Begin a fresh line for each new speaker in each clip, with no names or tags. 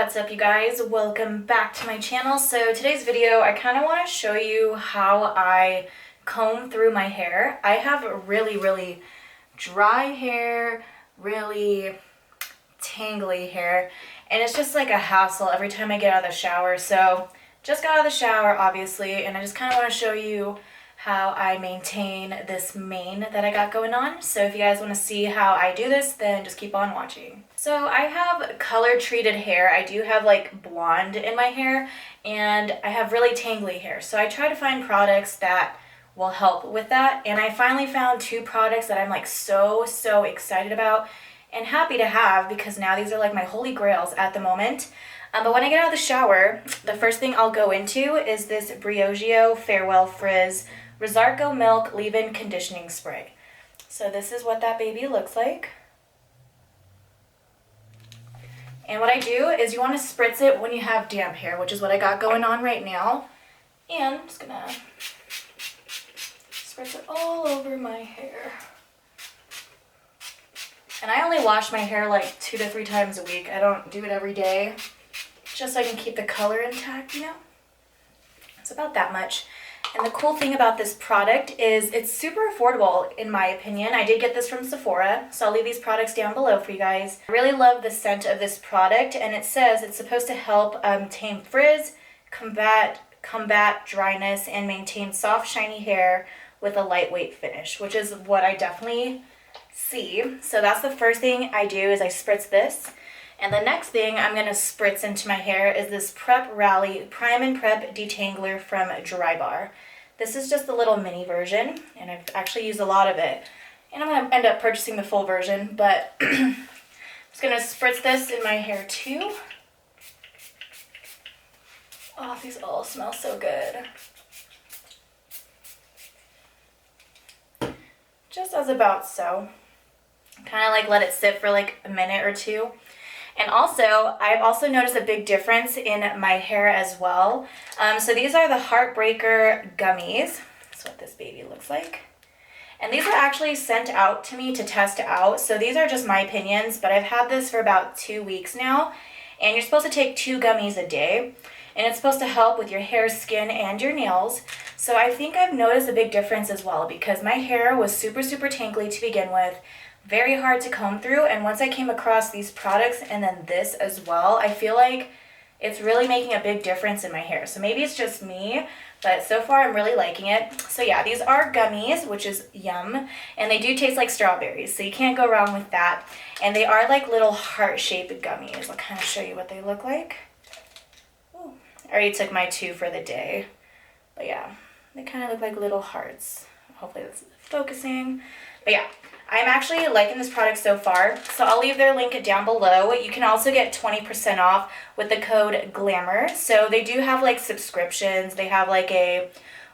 What's up, you guys? Welcome back to my channel. So today's video, I kind of want to show you how I comb through my hair. I have really dry hair, really tangly hair, and it's just like a hassle every time I get out of the shower. So just got out of the shower, obviously, and I just kind of want to show you how I maintain this mane that I got going on. So if you guys want to see how I do this, then just keep on watching. So I have color treated hair. I do have like blonde in my hair, and I have really tangly hair. So I try to find products that will help with that. And I finally found two products that I'm like so excited about and happy to have, because now these are like my holy grails at the moment. But when I get out of the shower, the first thing I'll go into is this Briogeo Farewell Frizz Rosarco Milk Leave-In Conditioning Spray. So this is what that baby looks like. And what I do is you want to spritz it when you have damp hair, which is what I got going on right now. And I'm just gonna spritz it all over my hair. And I only wash my hair like 2 to 3 times a week. I don't do it every day, just so I can keep the color intact, you know? It's about that much. And the cool thing about this product is it's super affordable, in my opinion. I did get this from Sephora, so I'll leave these products down below for you guys. I really love the scent of this product, and it says it's supposed to help tame frizz, combat dryness, and maintain soft, shiny hair with a lightweight finish, which is what I definitely see. So that's the first thing I do, is I spritz this. And the next thing I'm going to spritz into my hair is this Prep Rally Prime and Prep Detangler from DRYBAR. This is just the little mini version, and I've actually used a lot of it. And I'm going to end up purchasing the full version, but I'm just going to spritz this in my hair too. Oh, these all smell so good. Just as about so. Kind of like let it sit for like a minute or two. And also, I've also noticed a big difference in my hair as well. So these are the Heartbreaker Gummies. That's what this baby looks like. And these are actually sent out to me to test out. So these are just my opinions, but I've had this for about 2 weeks now. And you're supposed to take 2 gummies a day. And it's supposed to help with your hair, skin, and your nails. So I think I've noticed a big difference as well, because my hair was super tangly to begin with. Very hard to comb through, and once I came across these products and then this as well, I feel like it's really making a big difference in my hair. So maybe it's just me, but so far I'm really liking it. So yeah, these are gummies, which is yum, and they do taste like strawberries, so you can't go wrong with that. And they are like little heart-shaped gummies. I'll kind of show you what they look like. Ooh, I already took my 2 for the day, but yeah, they kind of look like little hearts. Hopefully that's focusing, but yeah. I'm actually liking this product so far, so I'll leave their link down below. You can also get 20% off with the code GLAMOUR. So they do have like subscriptions. They have like a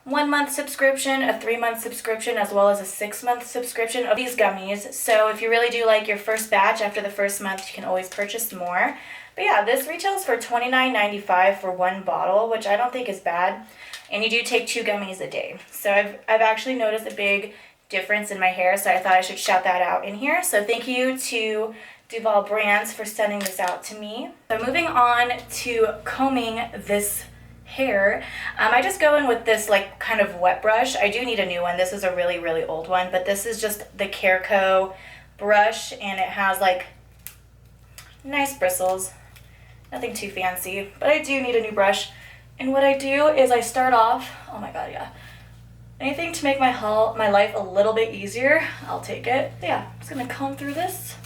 1-month subscription, a 3-month subscription, as well as a 6-month subscription of these gummies. So if you really do like your first batch after the first month, you can always purchase more. But yeah, this retails for $29.95 for 1 bottle, which I don't think is bad. And you do take 2 gummies a day. So I've actually noticed a big difference in my hair, so I thought I should shout that out in here. So thank you to Duval Brands for sending this out to me. So moving on to combing this hair, I just go in with this like kind of wet brush. I do need a new one. This is a really old one, but this is just the Careco brush, and it has like nice bristles. Nothing too fancy, but I do need a new brush. And what I do is I start off, oh my god, yeah. Anything to make my life a little bit easier, I'll take it. But yeah, I'm just gonna comb through this.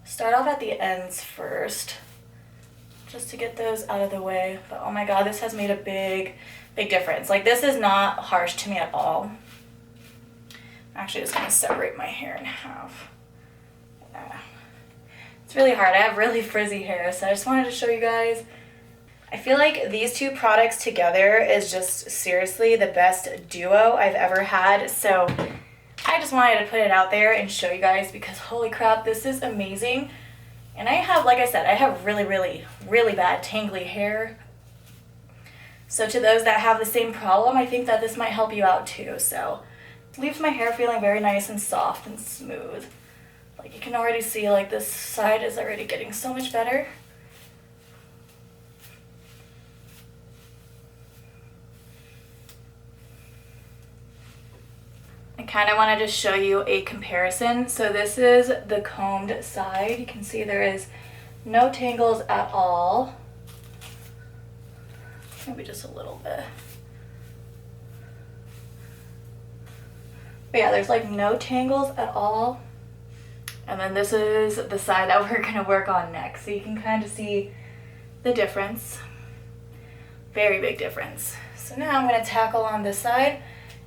Start off at the ends first, just to get those out of the way. But oh my god, this has made a big difference. Like, this is not harsh to me at all. I'm actually just gonna separate my hair in half. It's really hard. I have really frizzy hair, so I just wanted to show you guys. I feel like these 2 products together is just seriously the best duo I've ever had. So I just wanted to put it out there and show you guys, because holy crap, this is amazing. And I have, like I said, I have really bad tangly hair. So to those that have the same problem, I think that this might help you out too. So it leaves my hair feeling very nice and soft and smooth. Like Like you can already see like this side is already getting so much better. I kind of want to just show you a comparison. So this is the combed side. You can see there is no tangles at all. Maybe just a little bit. But yeah, there's like no tangles at all. And then this is the side that we're gonna work on next. So you can kind of see the difference. Very big difference. So now I'm gonna tackle on this side.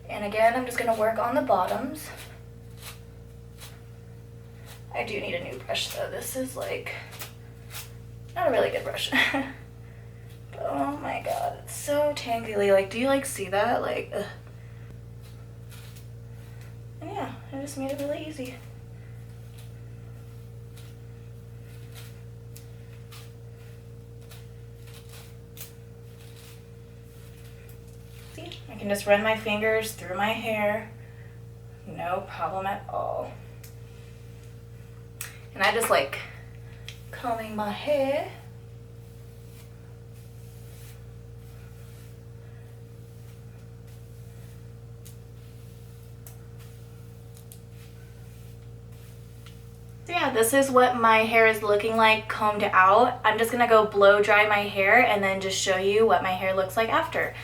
And again, I'm just gonna work on the bottoms. I do need a new brush though. This is like, not a really good brush. But oh my god, it's so tangly. Like, do you like see that? Like, ugh. And yeah, I just made it really easy. See, I can just run my fingers through my hair. No problem at all. And I just like combing my hair. So yeah, this is what my hair is looking like combed out. I'm just gonna go blow dry my hair and then just show you what my hair looks like after.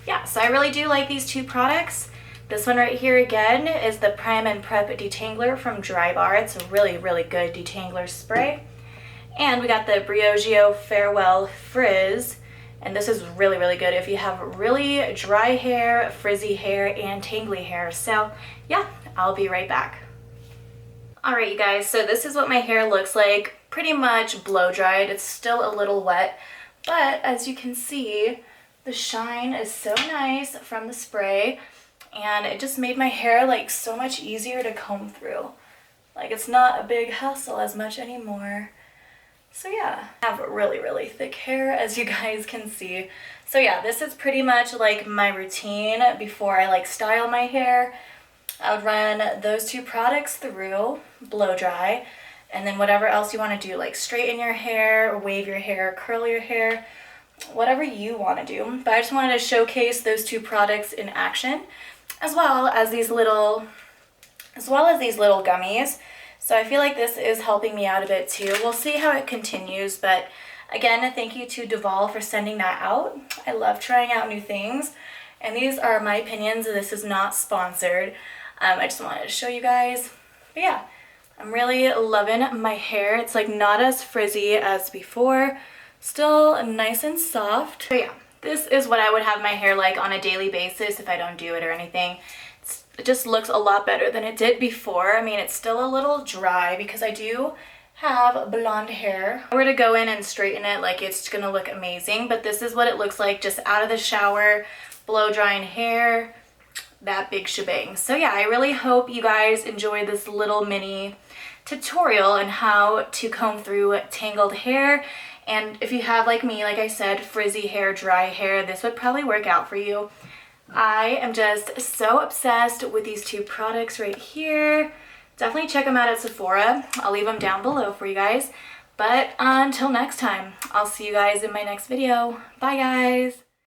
Yeah, so I really do like these two products. This one right here again is the Prime and Prep Detangler from DRYBAR. It's a really, really good detangler spray. And we got the Briogeo Farewell Frizz. And this is really, really good if you have really dry hair, frizzy hair, and tangly hair. So yeah, I'll be right back. Alright you guys, so this is what my hair looks like, pretty much blow dried. It's still a little wet, but as you can see, the shine is so nice from the spray, and it just made my hair like so much easier to comb through. Like it's not a big hassle as much anymore. So yeah, I have really, really thick hair as you guys can see. So yeah, this is pretty much like my routine before I like style my hair. I would run those two products through, blow dry, and then whatever else you want to do, like straighten your hair, wave your hair, curl your hair, whatever you want to do. But I just wanted to showcase those two products in action, as well as these little gummies. So I feel like this is helping me out a bit too. We'll see how it continues, but again, thank you to Duval for sending that out. I love trying out new things, and these are my opinions. This is not sponsored. I just wanted to show you guys. But yeah, I'm really loving my hair. It's like not as frizzy as before. Still nice and soft. But yeah, this is what I would have my hair like on a daily basis if I don't do it or anything. It just looks a lot better than it did before. I mean, it's still a little dry because I do have blonde hair. If I were to go in and straighten it, like it's gonna look amazing, but this is what it looks like just out of the shower, blow drying hair. That big shebang. So yeah, I really hope you guys enjoy this little mini tutorial on how to comb through tangled hair. And if you have, like me, like I said, frizzy hair, dry hair, this would probably work out for you. I am just so obsessed with these two products right here. Definitely check them out at Sephora. I'll leave them down below for you guys. But until next time, I'll see you guys in my next video. Bye guys!